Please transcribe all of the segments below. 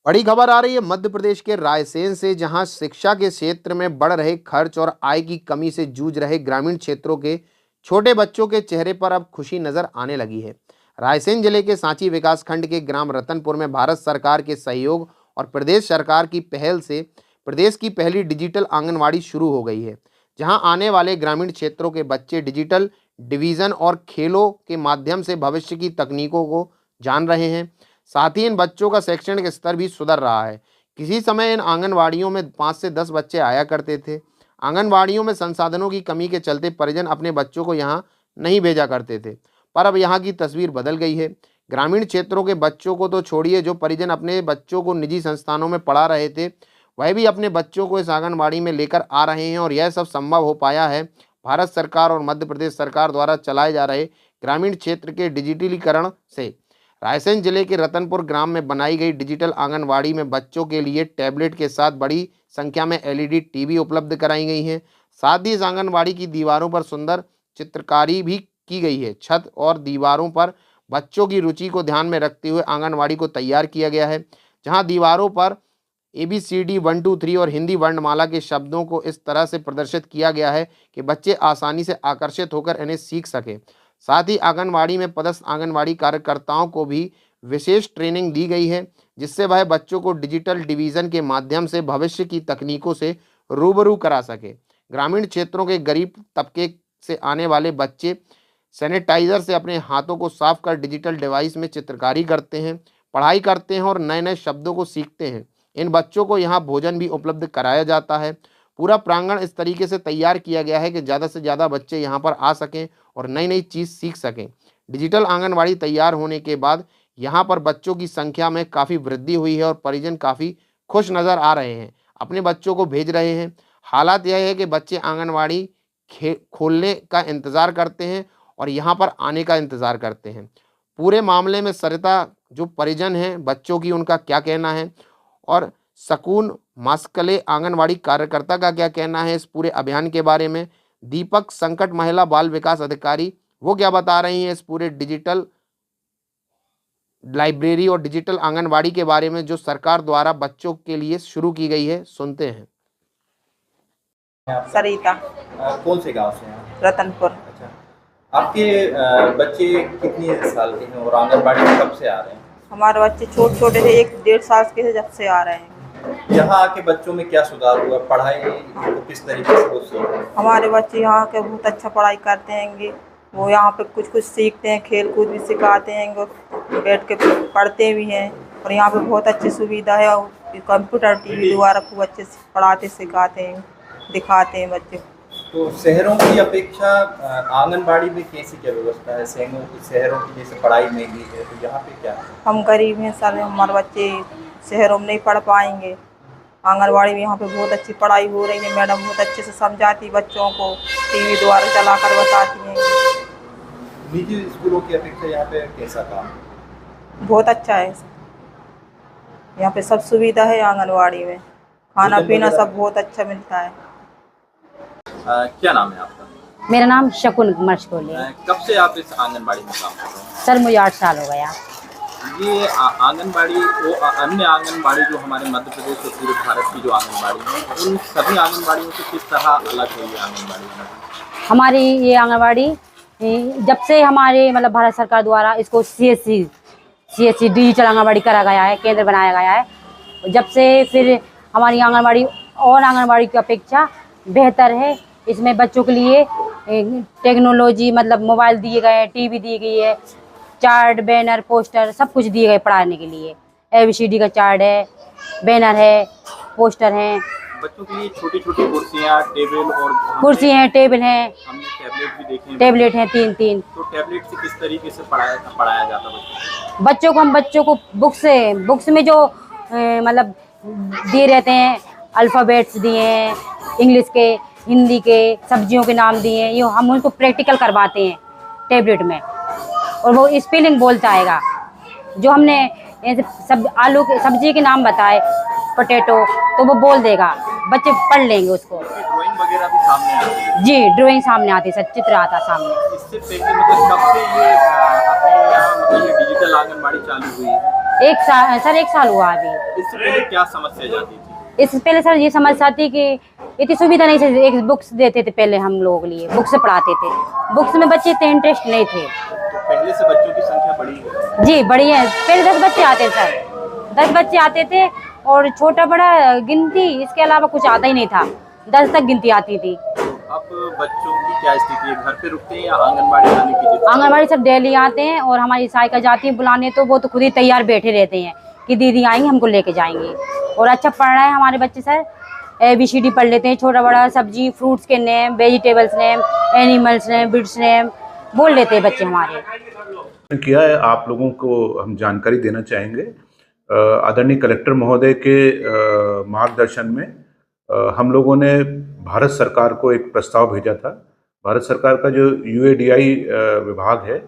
बड़ी खबर आ रही है मध्य प्रदेश के रायसेन से, जहां शिक्षा के क्षेत्र में बढ़ रहे खर्च और आय की कमी से जूझ रहे ग्रामीण क्षेत्रों के छोटे बच्चों के चेहरे पर अब खुशी नजर आने लगी है। रायसेन जिले के सांची विकासखंड के ग्राम रतनपुर में भारत सरकार के सहयोग और प्रदेश सरकार की पहल से प्रदेश की पहली डिजिटल आंगनवाड़ी शुरू हो गई है, जहां आने वाले ग्रामीण क्षेत्रों के बच्चे डिजिटल डिवीजन और खेलों के माध्यम से भविष्य की तकनीकों को जान रहे हैं। साथ ही इन बच्चों का शैक्षणिक स्तर भी सुधर रहा है। किसी समय इन आंगनवाड़ियों में 5 से 10 बच्चे आया करते थे। आंगनवाड़ियों में संसाधनों की कमी के चलते परिजन अपने बच्चों को यहाँ नहीं भेजा करते थे, पर अब यहाँ की तस्वीर बदल गई है। ग्रामीण क्षेत्रों के बच्चों को तो छोड़िए, जो परिजन अपने बच्चों को निजी संस्थानों में पढ़ा रहे थे, वह भी अपने बच्चों को इस आंगनवाड़ी में लेकर आ रहे हैं। और यह सब संभव हो पाया है भारत सरकार और मध्य प्रदेश सरकार द्वारा चलाए जा रहे ग्रामीण क्षेत्र के डिजिटलीकरण से। रायसेन जिले के रतनपुर ग्राम में बनाई गई डिजिटल आंगनवाड़ी में बच्चों के लिए टैबलेट के साथ बड़ी संख्या में एलईडी टीवी उपलब्ध कराई गई हैं। साथ ही इस आंगनवाड़ी की दीवारों पर सुंदर चित्रकारी भी की गई है। छत और दीवारों पर बच्चों की रुचि को ध्यान में रखते हुए आंगनवाड़ी को तैयार किया गया है, जहां दीवारों पर ABCD 1 2 3 और हिंदी वर्णमाला के शब्दों को इस तरह से प्रदर्शित किया गया है कि बच्चे आसानी से आकर्षित होकर इन्हें सीख सकें। साथ ही आंगनवाड़ी में पदस्थ आंगनवाड़ी कार्यकर्ताओं को भी विशेष ट्रेनिंग दी गई है, जिससे वह बच्चों को डिजिटल डिवीजन के माध्यम से भविष्य की तकनीकों से रूबरू करा सके। ग्रामीण क्षेत्रों के गरीब तबके से आने वाले बच्चे सैनिटाइजर से अपने हाथों को साफ कर डिजिटल डिवाइस में चित्रकारी करते हैं, पढ़ाई करते हैं और नए नए शब्दों को सीखते हैं। इन बच्चों को यहाँ भोजन भी उपलब्ध कराया जाता है। पूरा प्रांगण इस तरीके से तैयार किया गया है कि ज़्यादा से ज़्यादा बच्चे यहाँ पर आ सकें और नई नई चीज़ सीख सकें। डिजिटल आंगनवाड़ी तैयार होने के बाद यहाँ पर बच्चों की संख्या में काफ़ी वृद्धि हुई है और परिजन काफ़ी खुश नज़र आ रहे हैं, अपने बच्चों को भेज रहे हैं। हालात यह है कि बच्चे आंगनवाड़ी खोलने का इंतज़ार करते हैं और यहाँ पर आने का इंतज़ार करते हैं। पूरे मामले में सरिता जो परिजन हैं बच्चों की, उनका क्या कहना है और सकून मास्कले आंगनवाड़ी कार्यकर्ता का क्या कहना है इस पूरे अभियान के बारे में। दीपक संकट महिला बाल विकास अधिकारी वो क्या बता रही हैं इस पूरे डिजिटल लाइब्रेरी और डिजिटल आंगनवाड़ी के बारे में जो सरकार द्वारा बच्चों के लिए शुरू की गई है, सुनते हैं। सरिता। कौन से गांव से हैं? रतनपुर। अच्छा, आपके बच्चे कितनी साल के हैं और आंगनबाड़ी में कब से आ रहे हैं? हमारे बच्चे छोटे छोटे से 1-1.5 साल के से जब से आ रहे हैं। यहाँ आके बच्चों में क्या सुधार हुआ? पढ़ाई को किस तरीके से वो सीखे? हमारे बच्चे यहाँ के बहुत अच्छा पढ़ाई करते हैं। वो यहाँ पे कुछ कुछ सीखते हैं, खेल कूद भी सिखाते हैं, बैठ के पढ़ते भी हैं। और यहाँ पे बहुत अच्छी सुविधा है और कंप्यूटर टीवी द्वारा खूब अच्छे से पढ़ाते सिखाते हैं, दिखाते हैं बच्चे। तो शहरों की अपेक्षा आंगनबाड़ी में कैसी क्या व्यवस्था है? शहरों की जैसे पढ़ाई महंगी है, तो यहाँ पे क्या है? हम गरीब हैं सर, हमारे बच्चे शहरों में नहीं पढ़ पाएंगे। आंगनबाड़ी में यहाँ पे बहुत अच्छी पढ़ाई हो रही है। मैडम बहुत अच्छे से समझाती बच्चों को, टीवी द्वारा चला कर बताती हैं। निजी स्कूलों की अपेक्षा यहाँ पे कैसा काम? बहुत अच्छा है, यहाँ पे सब सुविधा है। आंगनबाड़ी में खाना पीना सब बहुत अच्छा मिलता है। क्या नाम है आपका? मेरा नाम शकुन मशकोली है। कब से आप इस आंगनबाड़ी में काम कर रहे हैं? सर मुझे 8 साल हो गया। ये आंगनबाड़ी वो अन्य आंगनबाड़ी जो हमारे मध्य प्रदेश और पूरे भारत की जो आंगनबाड़ी है, उन सभी आंगनबाड़ियों से किस तरह अलग है ये आंगनबाड़ी? हमारी ये आंगनबाड़ी जब से हमारे मतलब भारत सरकार द्वारा इसको CSC डिजिटल आंगनबाड़ी करा गया है, केंद्र बनाया गया है, जब से फिर हमारी आंगनबाड़ी और आंगनबाड़ी की अपेक्षा बेहतर है। इसमें बच्चों के लिए टेक्नोलॉजी मतलब मोबाइल दिए गए हैं, टीवी दी गई है, चार्ट बैनर पोस्टर सब कुछ दिए गए पढ़ाने के लिए। ABCD का चार्ट है, बैनर है, पोस्टर हैं। बच्चों के लिए छोटी छोटी कुर्सियाँ, टेबल और कुर्सी हैं, टेबल हैं, हमने टैबलेट भी देखे हैं। टेबलेट हैं 3-3। तो टैबलेट से किस तरीके से पढ़ाया जाता है बच्चों को? हम बच्चों को बुक्स में जो मतलब दिए रहते हैं, अल्फ़ाबेट्स दिए हैं, इंग्लिश के, हिंदी के, सब्जियों के नाम दिए हैं, ये हम उनको प्रैक्टिकल करवाते हैं टैबलेट में, और वो स्पेलिंग बोलता आएगा। जो हमने सब आलू के सब्जी के नाम बताए, पोटैटो, तो वो बोल देगा, बच्चे पढ़ लेंगे उसको। ड्राइंग वगैरह भी सामने आती है? जी, ड्राइंग सामने आती है, चित्र आता सामने। इससे पहले मतलब कब से ये अपने यहाँ मतलब ये डिजिटल आंगनबाड़ी चालू हुई है? सर 1 साल हुआ अभी। इससे पहले क्या समस्या जाती थी? इससे पहले सर ये समस्या थी कि इतनी सुविधा नहीं थी। एक बुक्स देते थे पहले हम लोगों के लिए, बुक्स से पढ़ाते थे, बुक्स में बच्चे इतने इंटरेस्ट नहीं थे। तो पहले से बच्चों की संख्या बढ़ी है? जी बड़ी है, पहले 10 बच्चे आते सर, 10 बच्चे आते थे और छोटा बड़ा गिनती, इसके अलावा कुछ आता ही नहीं था, 10 तक गिनती आती थी। अब बच्चों की क्या स्थिति है, घर पे रुकते हैं या आंगनबाड़ी आने की जिद? आंगनबाड़ी सर डेली आते हैं और हमारी सहायिका जाती है बुलाने, तो वो तो खुद ही तैयार बैठे रहते हैं कि दीदी आएंगे हमको लेके जाएंगे। और अच्छा पढ़ रहे हैं हमारे बच्चे सर, ABCD पढ़ लेते हैं, छोटा बड़ा सब्जी फ्रूट्स के name, vegetables name, animals name, birds name बोल लेते हैं बच्चे हमारे। किया है, आप लोगों को हम जानकारी देना चाहेंगे। आदरणीय कलेक्टर महोदय के मार्गदर्शन में हम लोगों ने भारत सरकार को एक प्रस्ताव भेजा था। भारत सरकार का जो UADI विभाग है,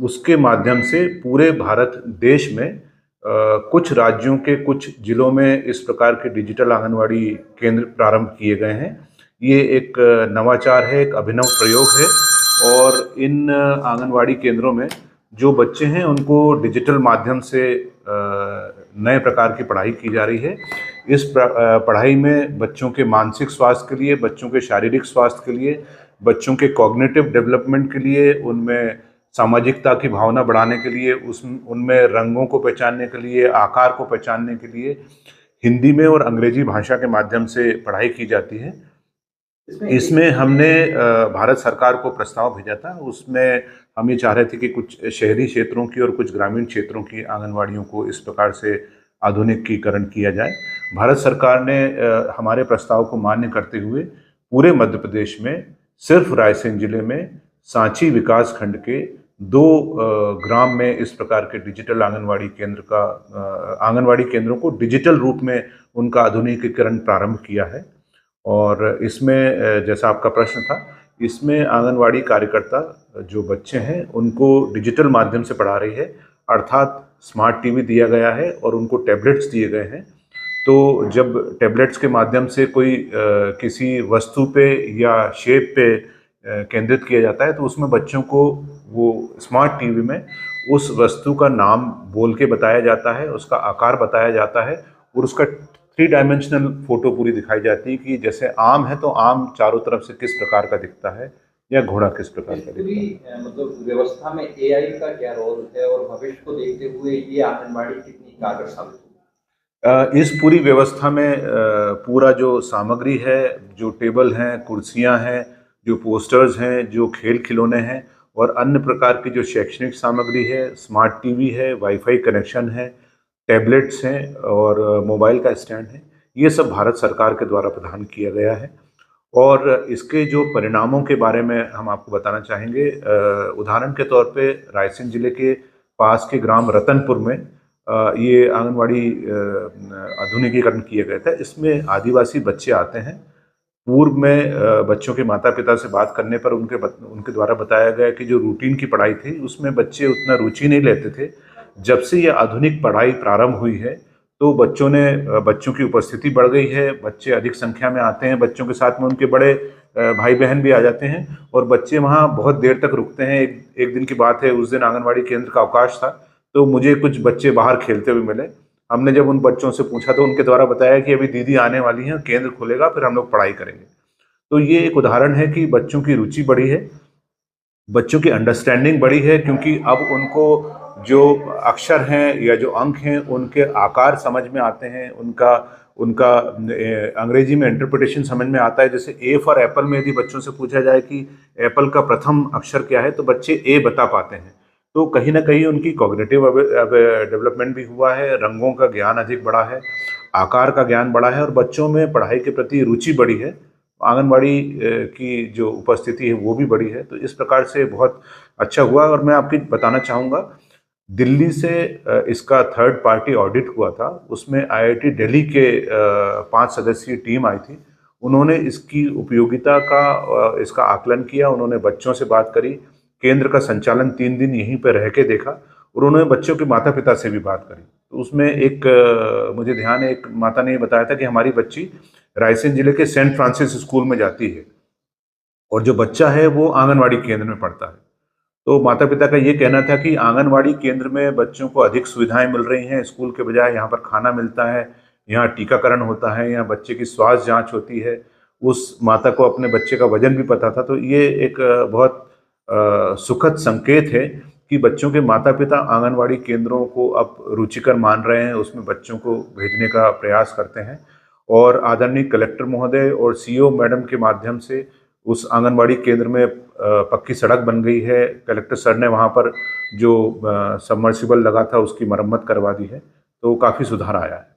उसके माध्यम से पूरे भारत देश में कुछ राज्यों के कुछ जिलों में इस प्रकार के डिजिटल आंगनवाड़ी केंद्र प्रारंभ किए गए हैं। ये एक नवाचार है, एक अभिनव प्रयोग है और इन आंगनवाड़ी केंद्रों में जो बच्चे हैं उनको डिजिटल माध्यम से नए प्रकार की पढ़ाई की जा रही है। इस पढ़ाई में बच्चों के मानसिक स्वास्थ्य के लिए, बच्चों के शारीरिक स्वास्थ्य के लिए, बच्चों के कॉग्निटिव डेवलपमेंट के लिए, उनमें सामाजिकता की भावना बढ़ाने के लिए, उनमें रंगों को पहचानने के लिए, आकार को पहचानने के लिए हिंदी में और अंग्रेजी भाषा के माध्यम से पढ़ाई की जाती है। इसमें हमने भारत सरकार को प्रस्ताव भेजा था। उसमें हम ये चाह रहे थे कि कुछ शहरी क्षेत्रों की और कुछ ग्रामीण क्षेत्रों की आंगनवाड़ियों को इस प्रकार से आधुनिकीकरण किया जाए। भारत सरकार ने हमारे प्रस्ताव को मान्य करते हुए पूरे मध्य प्रदेश में सिर्फ रायसेन जिले में सांची विकास खंड के 2 ग्राम में इस प्रकार के डिजिटल आंगनवाड़ी केंद्रों को डिजिटल रूप में उनका आधुनिकीकरण प्रारंभ किया है। और इसमें जैसा आपका प्रश्न था, इसमें आंगनवाड़ी कार्यकर्ता जो बच्चे हैं उनको डिजिटल माध्यम से पढ़ा रही है, अर्थात स्मार्ट टीवी दिया गया है और उनको टैबलेट्स दिए गए हैं। तो जब टैबलेट्स के माध्यम से कोई किसी वस्तु पे या शेप पे केंद्रित किया जाता है, तो उसमें बच्चों को वो स्मार्ट टीवी में उस वस्तु का नाम बोल के बताया जाता है, उसका आकार बताया जाता है और उसका 3 डायमेंशनल फोटो पूरी दिखाई जाती है कि जैसे आम है तो आम चारों तरफ से किस प्रकार का दिखता है या घोड़ा किस प्रकार का दिखता है। मतलब व्यवस्था में AI का क्या रोल है और भविष्य को देखते हुए ये आंगनबाड़ी कितनी कारगर साबित होगी? इस पूरी व्यवस्था में पूरा जो सामग्री है, जो टेबल हैं, कुर्सियां हैं, जो पोस्टर्स हैं, जो खेल खिलौने हैं और अन्य प्रकार की जो शैक्षणिक सामग्री है, स्मार्ट टीवी है, वाईफाई कनेक्शन है, टैबलेट्स हैं और मोबाइल का स्टैंड है, ये सब भारत सरकार के द्वारा प्रदान किया गया है। और इसके जो परिणामों के बारे में हम आपको बताना चाहेंगे। उदाहरण के तौर पे रायसेन जिले के पास के ग्राम रतनपुर में ये आंगनवाड़ी आधुनिकीकरण किया गया था। इसमें आदिवासी बच्चे आते हैं। पूर्व में बच्चों के माता पिता से बात करने पर उनके द्वारा बताया गया कि जो रूटीन की पढ़ाई थी उसमें बच्चे उतना रुचि नहीं लेते थे। जब से ये आधुनिक पढ़ाई प्रारंभ हुई है तो बच्चों की उपस्थिति बढ़ गई है, बच्चे अधिक संख्या में आते हैं, बच्चों के साथ में उनके बड़े भाई बहन भी आ जाते हैं और बच्चे वहाँ बहुत देर तक रुकते हैं। एक दिन की बात है, उस दिन आंगनवाड़ी केंद्र का अवकाश था तो मुझे कुछ बच्चे बाहर खेलते हुए मिले। हमने जब उन बच्चों से पूछा तो उनके द्वारा बताया कि अभी दीदी आने वाली हैं, केंद्र खुलेगा, फिर हम लोग पढ़ाई करेंगे। तो ये एक उदाहरण है कि बच्चों की रुचि बढ़ी है, बच्चों की अंडरस्टैंडिंग बढ़ी है, क्योंकि अब उनको जो अक्षर हैं या जो अंक हैं उनके आकार समझ में आते हैं, उनका अंग्रेजी में इंटरप्रिटेशन समझ में आता है। जैसे ए फॉर एप्पल में यदि बच्चों से पूछा जाए कि एप्पल का प्रथम अक्षर क्या है तो बच्चे ए बता पाते हैं। तो कहीं ना कहीं उनकी कॉग्निटिव डेवलपमेंट भी हुआ है, रंगों का ज्ञान अधिक बढ़ा है, आकार का ज्ञान बढ़ा है और बच्चों में पढ़ाई के प्रति रुचि बढ़ी है। आंगनबाड़ी की जो उपस्थिति है वो भी बढ़ी है। तो इस प्रकार से बहुत अच्छा हुआ। और मैं आपको बताना चाहूँगा, दिल्ली से इसका 3rd पार्टी ऑडिट हुआ था, उसमें IIT दिल्ली के 5 सदस्यीय टीम आई थी। उन्होंने इसकी उपयोगिता का इसका आकलन किया, उन्होंने बच्चों से बात करी, केंद्र का संचालन 3 दिन यहीं पर रह के देखा और उन्होंने बच्चों के माता पिता से भी बात करी। तो उसमें मुझे ध्यान है, एक माता ने बताया था कि हमारी बच्ची रायसेन जिले के सेंट फ्रांसिस स्कूल में जाती है और जो बच्चा है वो आंगनवाड़ी केंद्र में पढ़ता है। तो माता पिता का ये कहना था कि आंगनवाड़ी केंद्र में बच्चों को अधिक सुविधाएं मिल रही हैं, स्कूल के बजाय यहाँ पर खाना मिलता है, यहाँ टीकाकरण होता है, यहाँ बच्चे की स्वास्थ्य जांच होती है। उस माता को अपने बच्चे का वजन भी पता था। तो ये एक बहुत सुखद संकेत है कि बच्चों के माता पिता आंगनवाड़ी केंद्रों को अब रुचिकर मान रहे हैं, उसमें बच्चों को भेजने का प्रयास करते हैं। और आदरणीय कलेक्टर महोदय और सीईओ मैडम के माध्यम से उस आंगनवाड़ी केंद्र में पक्की सड़क बन गई है। कलेक्टर सर ने वहाँ पर जो सबमर्सिबल लगा था उसकी मरम्मत करवा दी है, तो काफ़ी सुधार आया है।